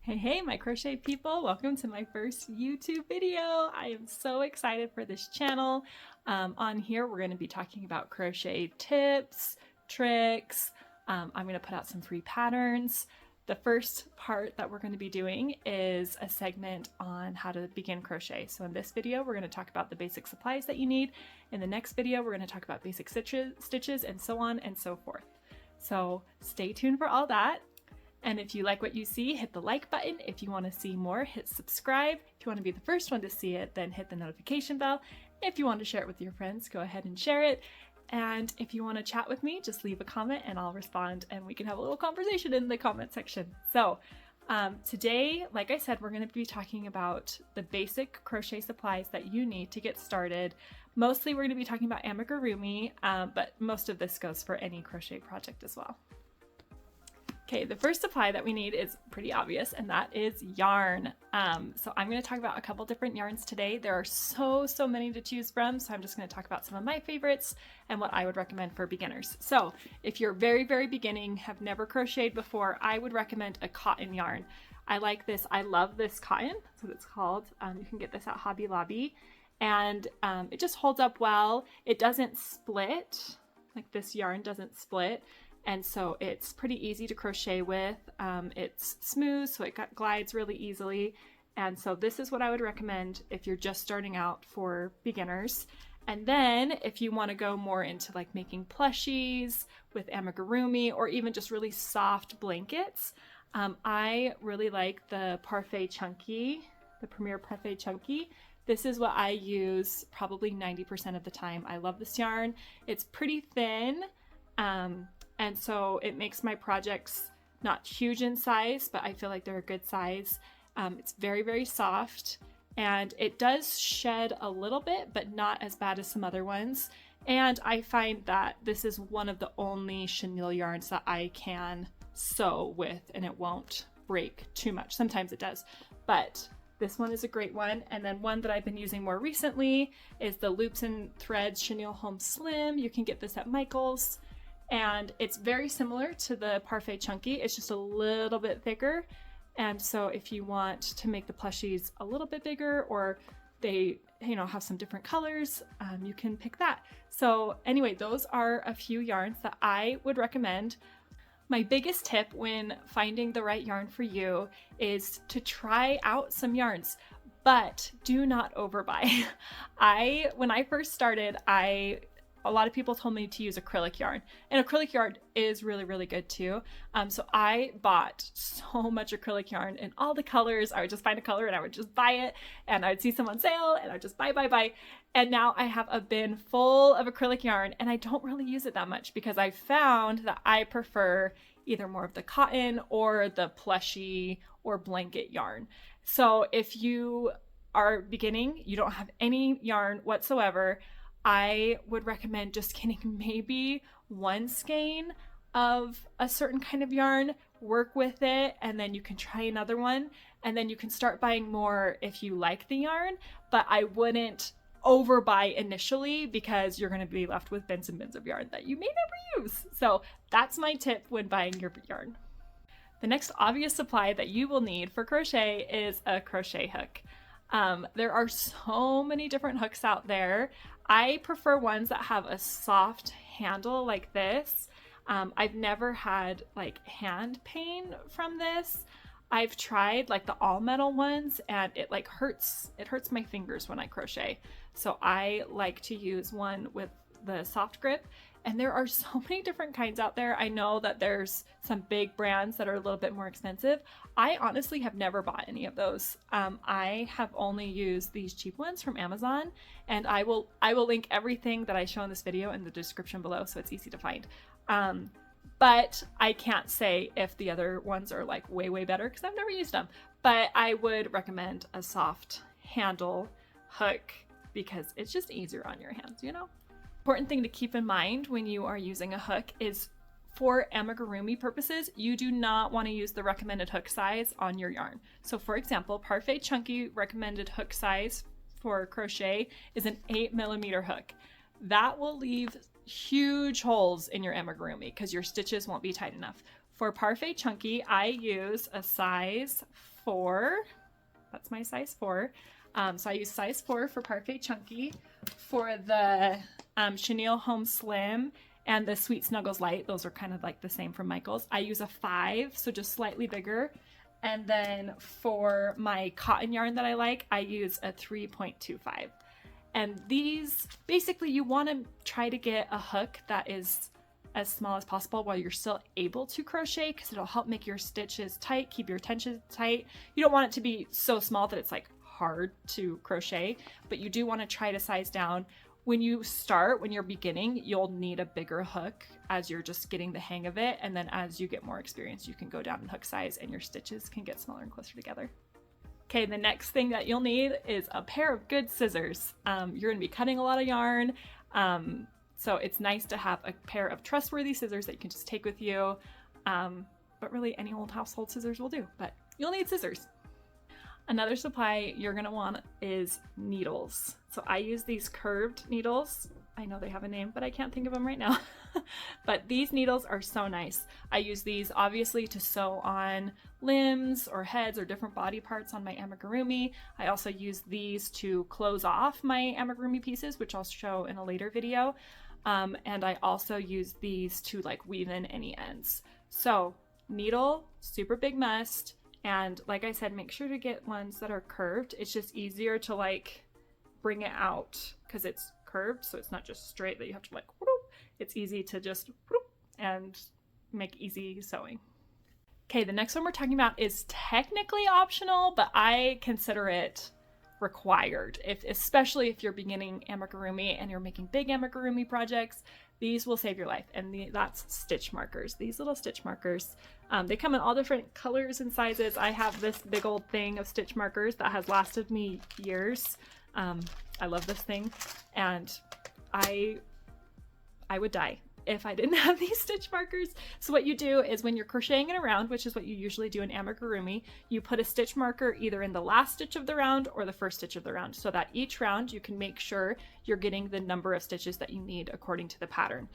Hey, my crochet people, welcome to my first YouTube video. I am so excited for this channel. On here, we're going to be talking about crochet tips, tricks. I'm going to put out some free patterns. The first part that we're going to be doing is a segment on how to begin crochet. So in this video, we're going to talk about the basic supplies that you need. In the next video, we're going to talk about basic stitches and so on and so forth. So stay tuned for all that. And if you like what you see, hit the like button. If you want to see more, hit subscribe. If you want to be the first one to see it, then hit the notification bell. If you want to share it with your friends, go ahead and share it. And if you want to chat with me, just leave a comment and I'll respond and we can have a little conversation in the comment section. So today, like I said, we're going to be talking about the basic crochet supplies that you need to get started. Mostly we're going to be talking about amigurumi, but most of this goes for any crochet project as well. Okay, the first supply that we need is pretty obvious, and that is yarn. So I'm going to talk about a couple different yarns today. There are so many to choose from, so I'm just going to talk about some of my favorites and what I would recommend for beginners. So if you're very beginning, have never crocheted before, I would recommend a cotton yarn. I like this. I love this cotton. That's what it's called. You can get this at Hobby Lobby, and it just holds up well. It doesn't split, like this yarn doesn't split. And so it's pretty easy to crochet with. It's smooth, so it glides really easily. And so this is what I would recommend if you're just starting out for beginners. And then if you want to go more into like making plushies with amigurumi or even just really soft blankets, I really like the Parfait Chunky, the Premier Parfait Chunky. This is what I use probably 90% of the time. I love this yarn. It's pretty thin. And so it makes my projects not huge in size, but I feel like they're a good size. It's very soft, and it does shed a little bit, but not as bad as some other ones. And I find that this is one of the only chenille yarns that I can sew with, and it won't break too much. Sometimes it does, but this one is a great one. And then one that I've been using more recently is the Loops and Threads Chenille Home Slim. You can get this at Michael's. And it's very similar to the Parfait Chunky. It's just a little bit thicker. And so if you want to make the plushies a little bit bigger, or they, have some different colors, you can pick that. So anyway, those are a few yarns that I would recommend. My biggest tip when finding the right yarn for you is to try out some yarns, but do not overbuy. When I first started, a lot of people told me to use acrylic yarn, and acrylic yarn is really good too. So I bought so much acrylic yarn in all the colors. I would just find a color and I would just buy it, and I would see some on sale and I would just buy. And now I have a bin full of acrylic yarn, and I don't really use it that much because I found that I prefer either more of the cotton or the plushy or blanket yarn. So if you are beginning, you don't have any yarn whatsoever, I would recommend just getting maybe one skein of a certain kind of yarn, work with it, and then you can try another one, and then you can start buying more if you like the yarn. But I wouldn't overbuy initially because you're going to be left with bins and bins of yarn that you may never use. So that's my tip when buying your yarn. The next obvious supply that you will need for crochet is a crochet hook. There are so many different hooks out there. I prefer ones that have a soft handle like this. I've never had like hand pain from this. I've tried like the all metal ones, and it hurts my fingers when I crochet. So I like to use one with the soft grip. And there are so many different kinds out there. I know that there's some big brands that are a little bit more expensive. I honestly have never bought any of those. I have only used these cheap ones from Amazon, and I will link everything that I show in this video in the description below, so it's easy to find. But I can't say if the other ones are like way better because I've never used them. But I would recommend a soft handle hook because it's just easier on your hands, Important thing to keep in mind when you are using a hook is for amigurumi purposes, you do not want to use the recommended hook size on your yarn. So for example, Parfait Chunky recommended hook size for crochet is an 8mm hook. That will leave huge holes in your amigurumi because your stitches won't be tight enough. For Parfait Chunky, I use a size 4. That's my size 4. So I use size 4 for Parfait Chunky. For the Chenille Home Slim and the Sweet Snuggles Light, those are kind of like the same from Michaels, I use a 5, so just slightly bigger. And then for my cotton yarn that I like, I use a 3.25. And these, basically you want to try to get a hook that is as small as possible while you're still able to crochet, because it'll help make your stitches tight, keep your tension tight. You don't want it to be so small that it's like hard to crochet, but you do want to try to size down. When you start, when you're beginning, you'll need a bigger hook as you're just getting the hang of it. And then as you get more experience, you can go down in hook size and your stitches can get smaller and closer together. Okay, the next thing that you'll need is a pair of good scissors. You're gonna be cutting a lot of yarn. So it's nice to have a pair of trustworthy scissors that you can just take with you. But really any old household scissors will do, but you'll need scissors. Another supply you're gonna want is needles. So I use these curved needles. I know they have a name, but I can't think of them right now. But these needles are so nice. I use these obviously to sew on limbs or heads or different body parts on my amigurumi. I also use these to close off my amigurumi pieces, which I'll show in a later video. And I also use these to like weave in any ends. So needle, super big must. And like I said, make sure to get ones that are curved. It's just easier to like bring it out because it's curved. So it's not just straight that you have to like, whoop. It's easy to just whoop, and make easy sewing. Okay, the next one we're talking about is technically optional, but I consider it required. Especially if you're beginning amigurumi and you're making big amigurumi projects, these will save your life. And that's stitch markers. These little stitch markers. They come in all different colors and sizes. I have this big old thing of stitch markers that has lasted me years. I love this thing, and I would die if I didn't have these stitch markers. So what you do is when you're crocheting in a round, which is what you usually do in amigurumi, you put a stitch marker either in the last stitch of the round or the first stitch of the round, so that each round you can make sure you're getting the number of stitches that you need according to the pattern.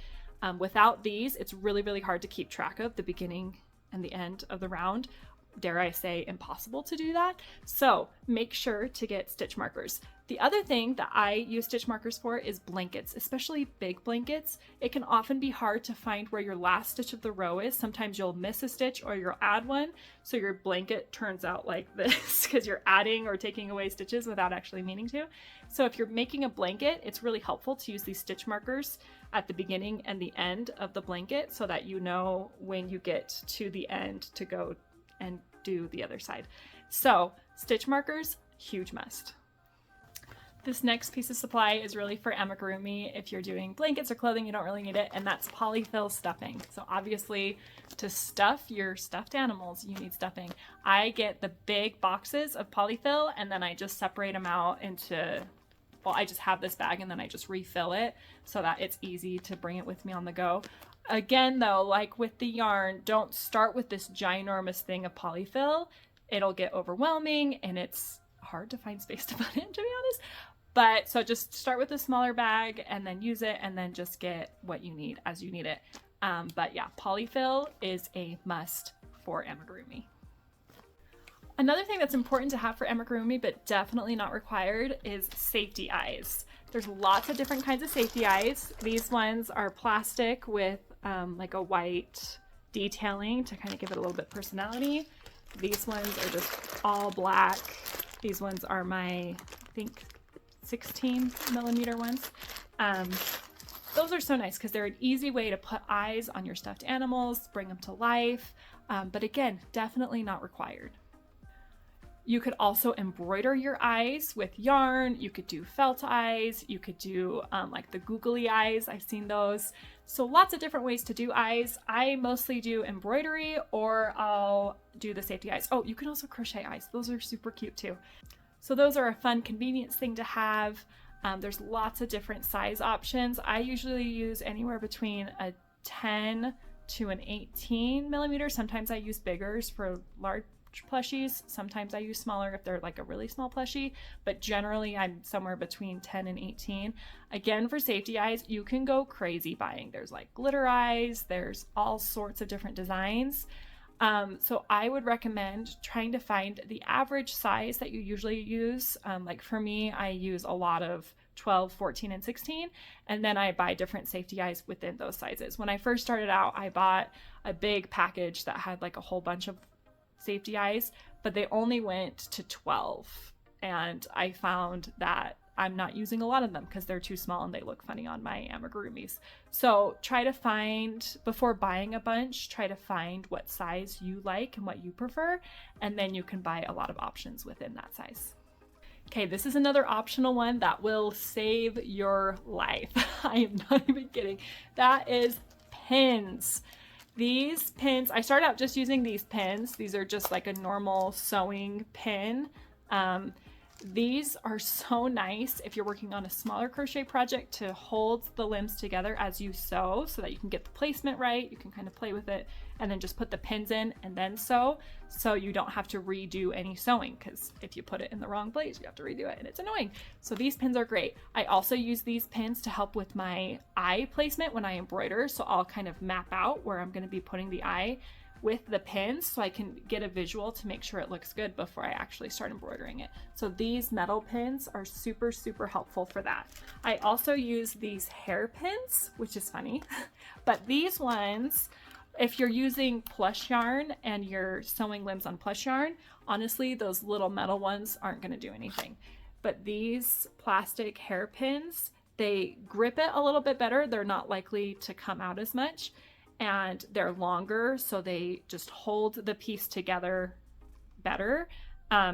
Without these, it's really, really hard to keep track of the beginning and the end of the round. Dare I say, impossible to do that. So make sure to get stitch markers. The other thing that I use stitch markers for is blankets, especially big blankets. It can often be hard to find where your last stitch of the row is. Sometimes you'll miss a stitch or you'll add one, so your blanket turns out like this because you're adding or taking away stitches without actually meaning to. So if you're making a blanket, it's really helpful to use these stitch markers at the beginning and the end of the blanket so that you know when you get to the end to go and do the other side. So stitch markers, huge must. This next piece of supply is really for amigurumi. If you're doing blankets or clothing, you don't really need it, and that's polyfill stuffing. So obviously to stuff your stuffed animals, you need stuffing. I get the big boxes of polyfill and then I just separate them out into, well, I just have this bag and then I just refill it so that it's easy to bring it with me on the go. Again though, like with the yarn, don't start with this ginormous thing of polyfill. It'll get overwhelming and it's hard to find space to put it in, to be honest. But so just start with a smaller bag and then use it and then just get what you need as you need it. But yeah, polyfill is a must for amigurumi. Another thing that's important to have for amigurumi, but definitely not required, is safety eyes. There's lots of different kinds of safety eyes. These ones are plastic with like a white detailing to kind of give it a little bit personality. These ones are just all black. These ones are my, I think, 16 millimeter ones. Those are so nice because they're an easy way to put eyes on your stuffed animals, bring them to life. But again, definitely not required. You could also embroider your eyes with yarn. You could do felt eyes. You could do like the googly eyes. I've seen those. So lots of different ways to do eyes. I mostly do embroidery or I'll do the safety eyes. Oh, you can also crochet eyes. Those are super cute too. So those are a fun convenience thing to have. There's lots of different size options. I usually use anywhere between a 10 to an 18 millimeter. Sometimes I use biggers for large plushies. Sometimes I use smaller if they're like a really small plushie, but generally I'm somewhere between 10 and 18. Again, for safety eyes, you can go crazy buying. There's like glitter eyes, there's all sorts of different designs. So I would recommend trying to find the average size that you usually use. Like for me, I use a lot of 12, 14, and 16, and then I buy different safety eyes within those sizes. When I first started out, I bought a big package that had like a whole bunch of safety eyes, but they only went to 12. And I found that I'm not using a lot of them because they're too small and they look funny on my amigurumis. So try to find, before buying a bunch, try to find what size you like and what you prefer, and then you can buy a lot of options within that size. Okay, this is another optional one that will save your life. I am not even kidding. That is pins. These pins, I started out just using these pins. These are just like a normal sewing pin. These are so nice if you're working on a smaller crochet project to hold the limbs together as you sew so that you can get the placement right. You can kind of play with it and then just put the pins in and then sew, so you don't have to redo any sewing, because if you put it in the wrong place, you have to redo it and it's annoying. So these pins are great. I also use these pins to help with my eye placement when I embroider. So I'll kind of map out where I'm going to be putting the eye with the pins so I can get a visual to make sure it looks good before I actually start embroidering it. So these metal pins are super, super helpful for that. I also use these hair pins, which is funny, but these ones, if you're using plush yarn and you're sewing limbs on plush yarn, honestly, those little metal ones aren't going to do anything. But these plastic hair pins, they grip it a little bit better. They're not likely to come out as much, and they're longer, so they just hold the piece together better.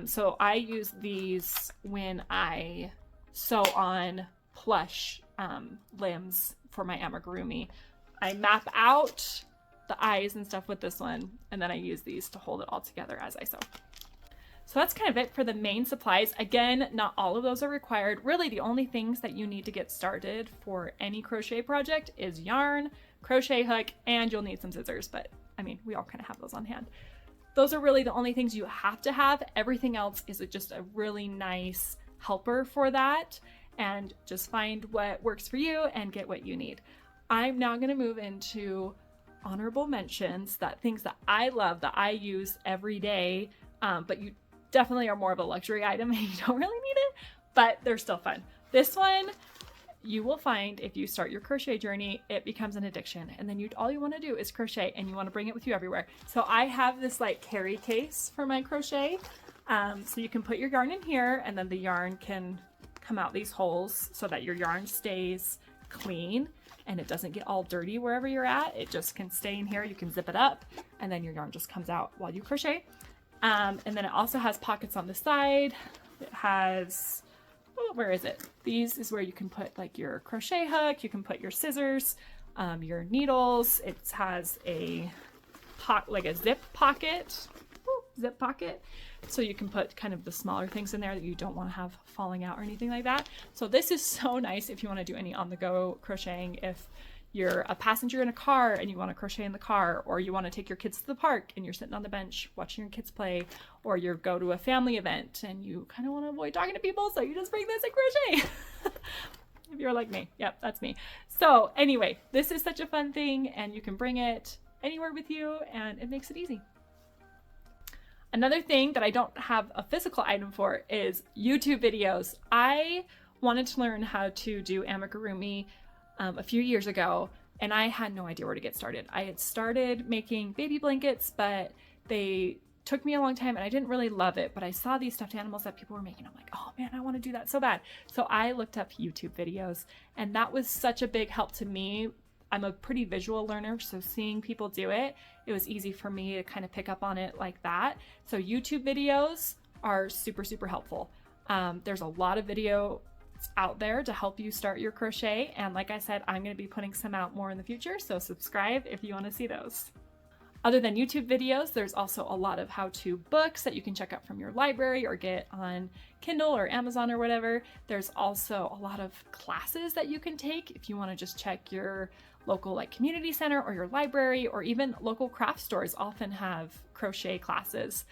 So I use these when I sew on plush limbs for my amigurumi. I map out the eyes and stuff with this one, and then I use these to hold it all together as I sew. So that's kind of it for the main supplies. Again, not all of those are required. Really, the only things that you need to get started for any crochet project is yarn, crochet hook, and you'll need some scissors, but I mean, we all kind of have those on hand. Those are really the only things you have to have. Everything else is just a really nice helper for that, and just find what works for you and get what you need. I'm now going to move into honorable mentions, that things that I love, that I use every day, but you definitely are more of a luxury item and you don't really need it, but they're still fun. This one, you will find if you start your crochet journey, it becomes an addiction, and then all you want to do is crochet and you want to bring it with you everywhere. So I have this like carry case for my crochet. So you can put your yarn in here, and then the yarn can come out these holes so that your yarn stays clean and it doesn't get all dirty wherever you're at. It just can stay in here. You can zip it up and then your yarn just comes out while you crochet. And then it also has pockets on the side. It has, where is it? These is where you can put like your crochet hook, you can put your scissors, your needles. It has a like a zip pocket, so you can put kind of the smaller things in there that you don't want to have falling out or anything like that. So this is so nice if you want to do any on-the-go crocheting. If you're a passenger in a car and you want to crochet in the car, or you want to take your kids to the park and you're sitting on the bench watching your kids play, or you go to a family event and you kind of want to avoid talking to people, so you just bring this and crochet. If you're like me, yep, that's me. So anyway, this is such a fun thing, and you can bring it anywhere with you, and it makes it easy. Another thing that I don't have a physical item for is YouTube videos. I wanted to learn how to do amigurumi a few years ago, and I had no idea where to get started. I had started making baby blankets, but they took me a long time and I didn't really love it, but I saw these stuffed animals that people were making. I'm like, oh man, I want to do that so bad. So I looked up YouTube videos, and that was such a big help to me. I'm a pretty visual learner, so seeing people do it, it was easy for me to kind of pick up on it like that. So YouTube videos are super, super helpful. There's a lot of video out there to help you start your crochet, and like I said, I'm going to be putting some out more in the future, so subscribe if you want to see those. Other than YouTube videos, there's also a lot of how-to books that you can check out from your library or get on Kindle or Amazon or whatever. There's also a lot of classes that you can take if you want to just check your local like community center or your library, or even local craft stores often have crochet classes.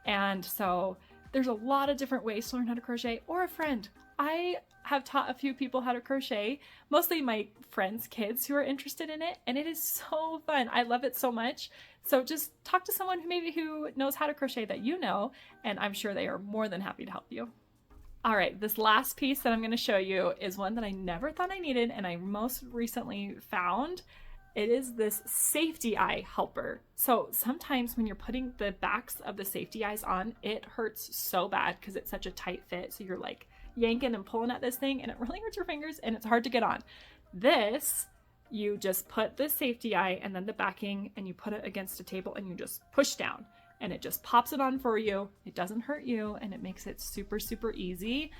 And so There's a lot of different ways to learn how to crochet, or a friend. I have taught a few people how to crochet, mostly my friends' kids who are interested in it, and it is so fun. I love it so much. So just talk to someone who knows how to crochet that you know, and I'm sure they are more than happy to help you. All right, this last piece that I'm going to show you is one that I never thought I needed, and I most recently found. It is this safety eye helper. So sometimes when you're putting the backs of the safety eyes on, it hurts so bad because it's such a tight fit. So you're like yanking and pulling at this thing and it really hurts your fingers and it's hard to get on. This, you just put the safety eye and then the backing and you put it against a table and you just push down and it just pops it on for you. It doesn't hurt you and it makes it super, super easy.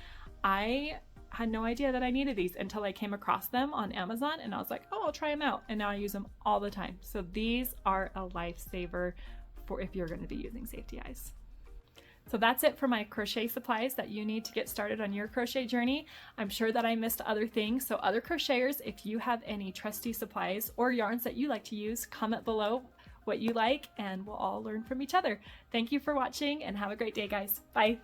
I had no idea that I needed these until I came across them on Amazon and I was like, oh, I'll try them out. And now I use them all the time. So these are a lifesaver for if you're going to be using safety eyes. So that's it for my crochet supplies that you need to get started on your crochet journey. I'm sure that I missed other things. So other crocheters, if you have any trusty supplies or yarns that you like to use, comment below what you like and we'll all learn from each other. Thank you for watching and have a great day, guys. Bye.